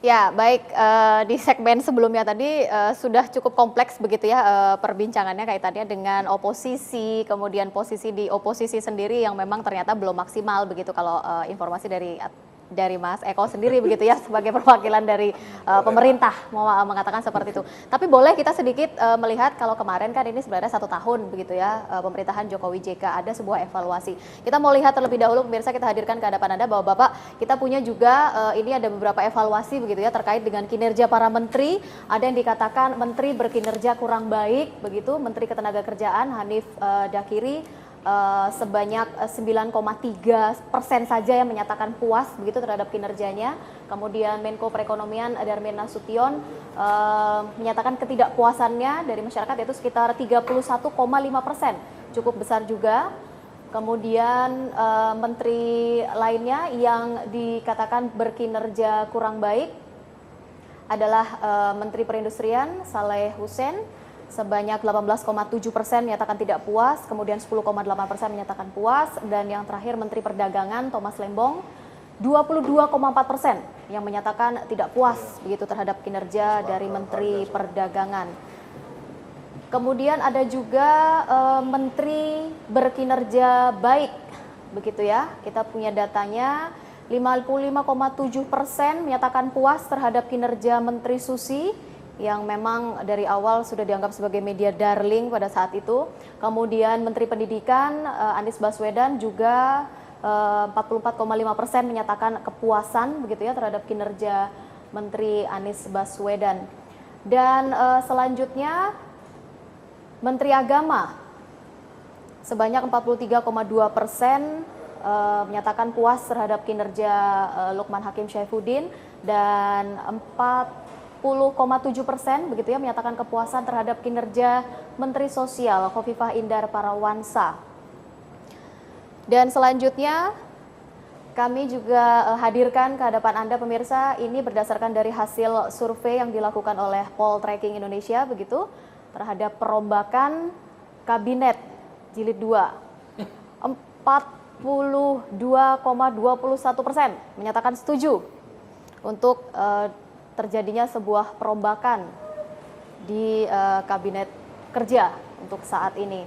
Ya, baik, di segmen sebelumnya tadi, sudah cukup kompleks begitu ya, perbincangannya kaitannya dengan oposisi, kemudian posisi di oposisi sendiri yang memang ternyata belum maksimal begitu kalau, informasi dari Mas Eko sendiri begitu ya, sebagai perwakilan dari, pemerintah mau mengatakan seperti itu. Tapi boleh kita sedikit, melihat kalau kemarin kan ini sebenarnya 1 tahun begitu ya, pemerintahan Jokowi JK, ada sebuah evaluasi. Kita mau lihat terlebih dahulu pemirsa, kita hadirkan ke hadapan Anda bahwa Bapak, kita punya juga, ini ada beberapa evaluasi begitu ya, terkait dengan kinerja para menteri. Ada yang dikatakan menteri berkinerja kurang baik begitu, Menteri Ketenagakerjaan Hanif, Dakiri, sebanyak 9,3% saja yang menyatakan puas begitu terhadap kinerjanya. Kemudian Menko Perekonomian Darmin Nasution menyatakan ketidakpuasannya dari masyarakat yaitu sekitar 31,5%, cukup besar juga. Kemudian menteri lainnya yang dikatakan berkinerja kurang baik adalah Menteri Perindustrian Saleh Hussein, sebanyak 18,7% menyatakan tidak puas, kemudian 10,8% menyatakan puas, dan yang terakhir Menteri Perdagangan Thomas Lembong 22,4% yang menyatakan tidak puas begitu terhadap kinerja dari Menteri Perdagangan. Kemudian ada juga menteri berkinerja baik begitu ya. Kita punya datanya 55,7% menyatakan puas terhadap kinerja Menteri Susi yang memang dari awal sudah dianggap sebagai media darling pada saat itu. Kemudian Menteri Pendidikan Anies Baswedan juga 44,5% menyatakan kepuasan begitu ya terhadap kinerja Menteri Anies Baswedan. Dan selanjutnya Menteri Agama sebanyak 43,2% menyatakan puas terhadap kinerja Lukman Hakim Saifuddin, dan 40,7% begitu ya menyatakan kepuasan terhadap kinerja Menteri Sosial Khofifah Indar Parawansa. Dan selanjutnya kami juga hadirkan ke hadapan Anda pemirsa, ini berdasarkan dari hasil survei yang dilakukan oleh Poltreking Indonesia begitu terhadap perombakan kabinet jilid 2. 42,21% menyatakan setuju untuk terjadinya sebuah perombakan di kabinet kerja untuk saat ini.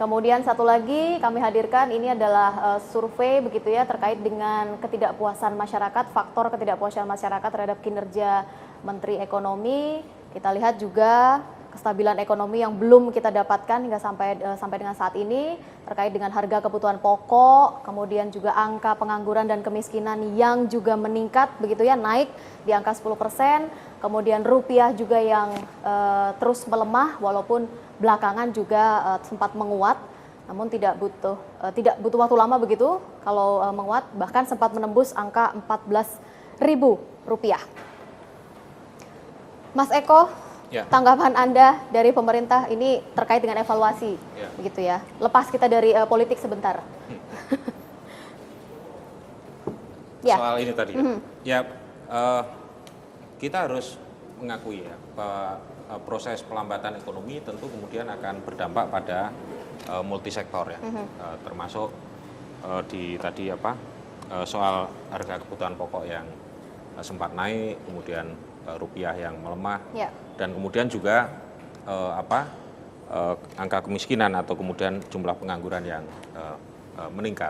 Kemudian satu lagi kami hadirkan, ini adalah survei begitu ya terkait dengan ketidakpuasan masyarakat, faktor ketidakpuasan masyarakat terhadap kinerja Menteri Ekonomi. Kita lihat juga kestabilan ekonomi yang belum kita dapatkan hingga sampai dengan saat ini terkait dengan harga kebutuhan pokok, kemudian juga angka pengangguran dan kemiskinan yang juga meningkat begitu ya, naik di angka 10%, kemudian rupiah juga yang terus melemah walaupun belakangan juga sempat menguat, namun tidak butuh waktu lama begitu kalau menguat, bahkan sempat menembus angka Rp14.000. Mas Eko, ya, tanggapan Anda dari pemerintah ini terkait dengan evaluasi, ya, begitu ya. Lepas kita dari politik sebentar. Ya. Soal ini tadi, ya, kita harus mengakui ya bahwa proses pelambatan ekonomi tentu kemudian akan berdampak pada multisektor ya, termasuk di tadi soal harga kebutuhan pokok yang sempat naik, kemudian rupiah yang melemah, ya, dan kemudian juga angka kemiskinan atau kemudian jumlah pengangguran yang meningkat.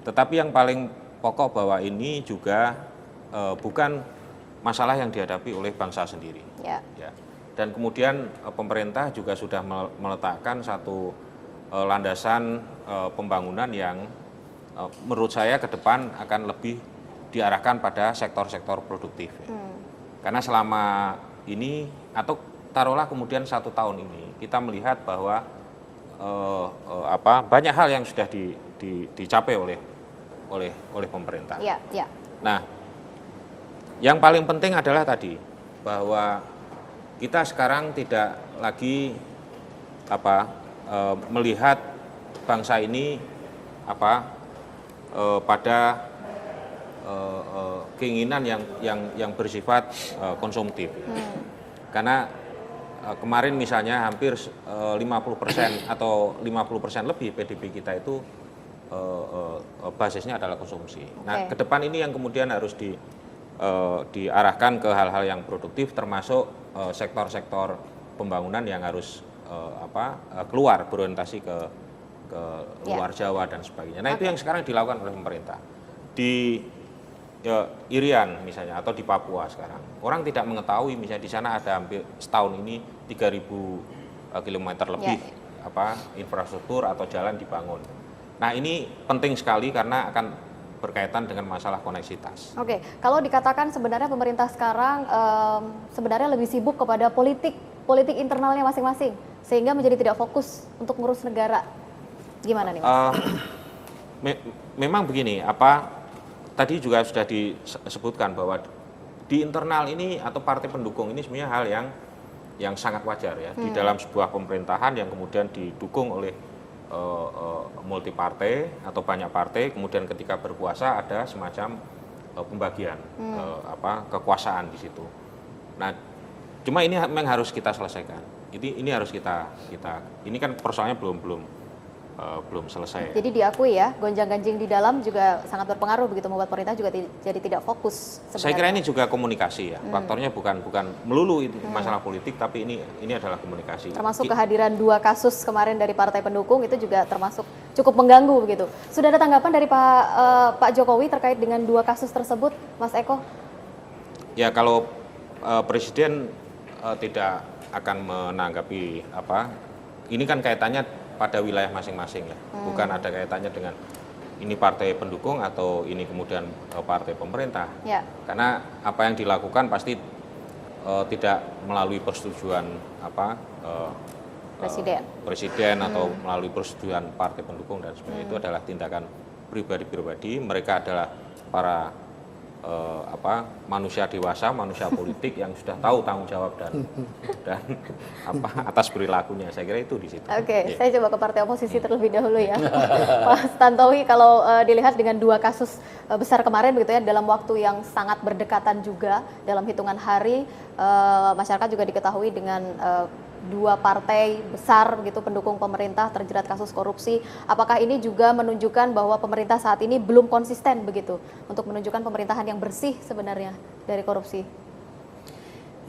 Tetapi yang paling pokok bahwa ini juga bukan masalah yang dihadapi oleh bangsa sendiri. Ya. Ya. Dan kemudian pemerintah juga sudah meletakkan satu landasan pembangunan yang menurut saya ke depan akan lebih diarahkan pada sektor-sektor produktif. Ya. Karena selama ini atau taruhlah kemudian 1 tahun ini kita melihat bahwa banyak hal yang sudah dicapai oleh pemerintah. Ya, ya. Nah, yang paling penting adalah tadi bahwa kita sekarang tidak lagi melihat bangsa ini pada keinginan yang bersifat konsumtif. Karena kemarin misalnya hampir 50% atau 50% lebih PDB kita itu basisnya adalah konsumsi. Nah, ke depan ini yang kemudian harus diarahkan ke hal-hal yang produktif, termasuk sektor-sektor pembangunan yang harus keluar berorientasi ke luar Jawa dan sebagainya. Nah, itu yang sekarang dilakukan oleh pemerintah di Irian misalnya atau di Papua sekarang. Orang tidak mengetahui misalnya di sana ada hampir setahun ini 3.000 kilometer lebih infrastruktur atau jalan dibangun. Nah, ini penting sekali karena akan berkaitan dengan masalah koneksitas. Oke, kalau dikatakan sebenarnya pemerintah sekarang sebenarnya lebih sibuk kepada politik internalnya masing-masing, sehingga menjadi tidak fokus untuk ngurus negara. Gimana nih, Mas? Memang begini, tadi juga sudah disebutkan bahwa di internal ini atau partai pendukung ini sebenarnya hal yang sangat wajar ya di dalam sebuah pemerintahan yang kemudian didukung oleh multi partai atau banyak partai, kemudian ketika berkuasa ada semacam pembagian kekuasaan di situ. Nah, cuma ini memang harus kita selesaikan. Ini harus kita ini kan persoalannya belum selesai. Jadi diakui ya, gonjang-ganjing di dalam juga sangat berpengaruh begitu, membuat pemerintah juga jadi tidak fokus sebenarnya. Saya kira ini juga komunikasi ya. Faktornya bukan melulu masalah politik, tapi ini adalah komunikasi. Termasuk kehadiran 2 kasus kemarin dari partai pendukung itu juga termasuk cukup mengganggu begitu. Sudah ada tanggapan dari Pak Jokowi terkait dengan 2 kasus tersebut, Mas Eko? Ya, kalau Presiden tidak akan menanggapi ini kan kaitannya pada wilayah masing-masing ya, bukan ada kaitannya dengan ini partai pendukung atau ini kemudian partai pemerintah. Ya. Karena apa yang dilakukan pasti tidak melalui persetujuan presiden atau melalui persetujuan partai pendukung dan sebagainya. Itu adalah tindakan pribadi-pribadi. Mereka adalah para manusia dewasa, manusia politik yang sudah tahu tanggung jawab dan atas perilakunya. Saya kira itu di situ. Oke, saya coba ke partai oposisi terlebih dahulu ya. Pak Tantowi, kalau dilihat dengan 2 kasus besar kemarin begitu ya, dalam waktu yang sangat berdekatan juga, dalam hitungan hari, masyarakat juga diketahui dengan 2 partai besar begitu pendukung pemerintah terjerat kasus korupsi. Apakah ini juga menunjukkan bahwa pemerintah saat ini belum konsisten begitu untuk menunjukkan pemerintahan yang bersih sebenarnya dari korupsi?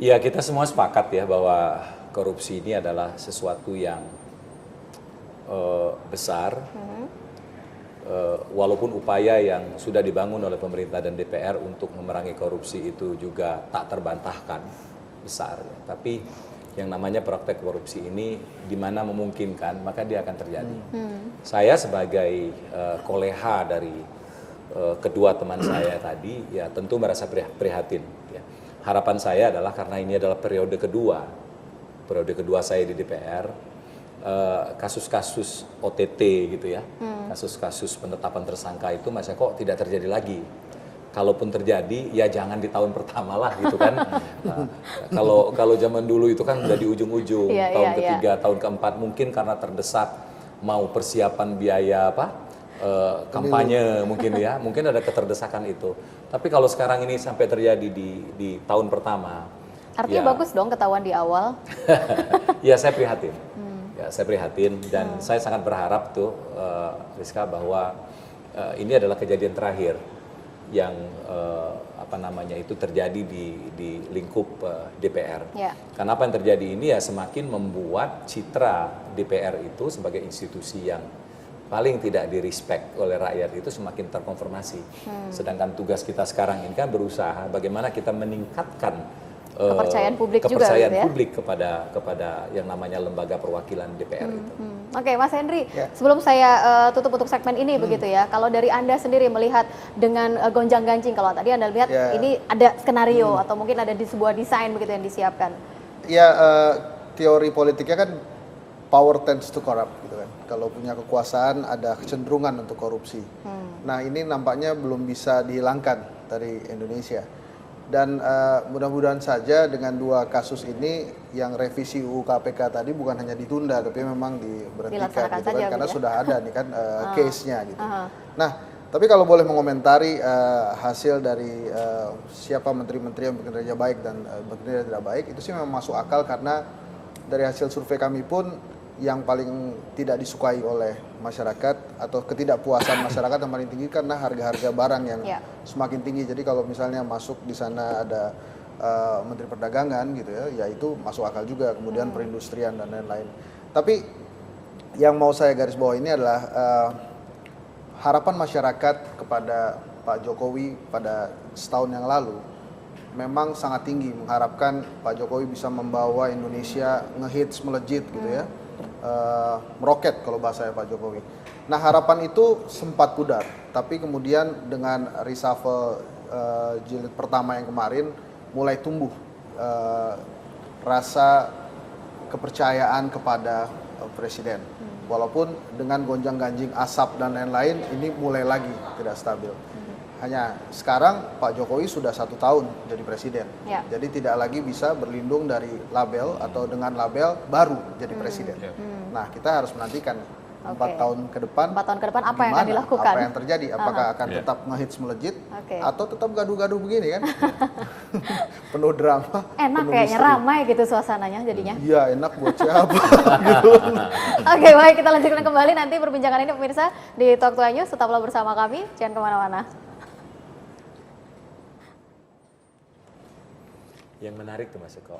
Ya, kita semua sepakat ya bahwa korupsi ini adalah sesuatu yang besar. Walaupun upaya yang sudah dibangun oleh pemerintah dan DPR untuk memerangi korupsi itu juga tak terbantahkan besar, ya. Tapi yang namanya praktek korupsi ini di mana memungkinkan maka dia akan terjadi. Saya sebagai koleha dari kedua teman saya tadi ya tentu merasa prihatin. Ya. Harapan saya adalah karena ini adalah periode kedua saya di DPR, kasus-kasus OTT gitu ya, kasus-kasus penetapan tersangka itu Mas Eko tidak terjadi lagi. Kalaupun terjadi, ya jangan di tahun pertama lah gitu kan. Nah, kalau zaman dulu itu kan udah di ujung-ujung, tahun ketiga, tahun keempat, mungkin karena terdesak mau persiapan biaya kampanye mungkin ya, mungkin ada keterdesakan itu. Tapi kalau sekarang ini sampai terjadi di tahun pertama, artinya bagus dong ketahuan di awal. Ya saya prihatin, ya saya prihatin dan saya sangat berharap tuh Rizka bahwa ini adalah kejadian terakhir yang itu terjadi di lingkup DPR. Yeah. Karena apa yang terjadi ini ya semakin membuat citra DPR itu sebagai institusi yang paling tidak direspek oleh rakyat itu semakin terkonfirmasi. Sedangkan tugas kita sekarang ini kan berusaha bagaimana kita meningkatkan kepercayaan publik publik kepada yang namanya lembaga perwakilan DPR itu. Oke, Mas Henry, sebelum saya tutup untuk segmen ini begitu ya, kalau dari Anda sendiri melihat dengan gonjang-ganjing, kalau tadi Anda lihat ini ada skenario atau mungkin ada di sebuah desain begitu yang disiapkan. Ya, teori politiknya kan power tends to corrupt gitu kan. Kalau punya kekuasaan ada kecenderungan untuk korupsi. Nah, ini nampaknya belum bisa dihilangkan dari Indonesia. Dan mudah-mudahan saja dengan 2 kasus ini yang revisi UU KPK tadi bukan hanya ditunda tapi memang diberhentikan gitu kan, karena sudah ada nih kan case-nya gitu. Nah, tapi kalau boleh mengomentari hasil dari siapa menteri-menteri yang bekerja baik dan bekerja tidak baik, itu sih memang masuk akal karena dari hasil survei kami pun yang paling tidak disukai oleh masyarakat atau ketidakpuasan masyarakat yang paling tinggi karena harga-harga barang yang semakin tinggi. Jadi kalau misalnya masuk di sana ada Menteri Perdagangan gitu ya itu masuk akal juga. Kemudian perindustrian dan lain-lain. Tapi yang mau saya garis bawah ini adalah harapan masyarakat kepada Pak Jokowi pada setahun yang lalu memang sangat tinggi, mengharapkan Pak Jokowi bisa membawa Indonesia ngehits melejit gitu ya, meroket kalau bahasanya Pak Jokowi. Nah harapan itu sempat pudar, tapi kemudian dengan reshuffle jilid pertama yang kemarin mulai tumbuh rasa kepercayaan kepada Presiden. Walaupun dengan gonjang-ganjing asap dan lain-lain ini mulai lagi tidak stabil. Hanya sekarang Pak Jokowi sudah 1 tahun jadi presiden, jadi tidak lagi bisa berlindung dari label atau dengan label baru jadi presiden. Nah kita harus menantikan 4 tahun ke depan. 4 tahun ke depan apa yang akan dilakukan? Apa yang terjadi? Apakah akan tetap ngehits melejit atau tetap gaduh-gaduh begini kan? Penuh drama. Enak kayaknya, ramai gitu suasananya jadinya. Iya enak buat siapa gitu. Oke, baik, kita lanjutkan kembali nanti perbincangan ini pemirsa di Talk to News. Tetaplah bersama kami, jangan kemana-mana. Yang menarik tuh Mas Eko.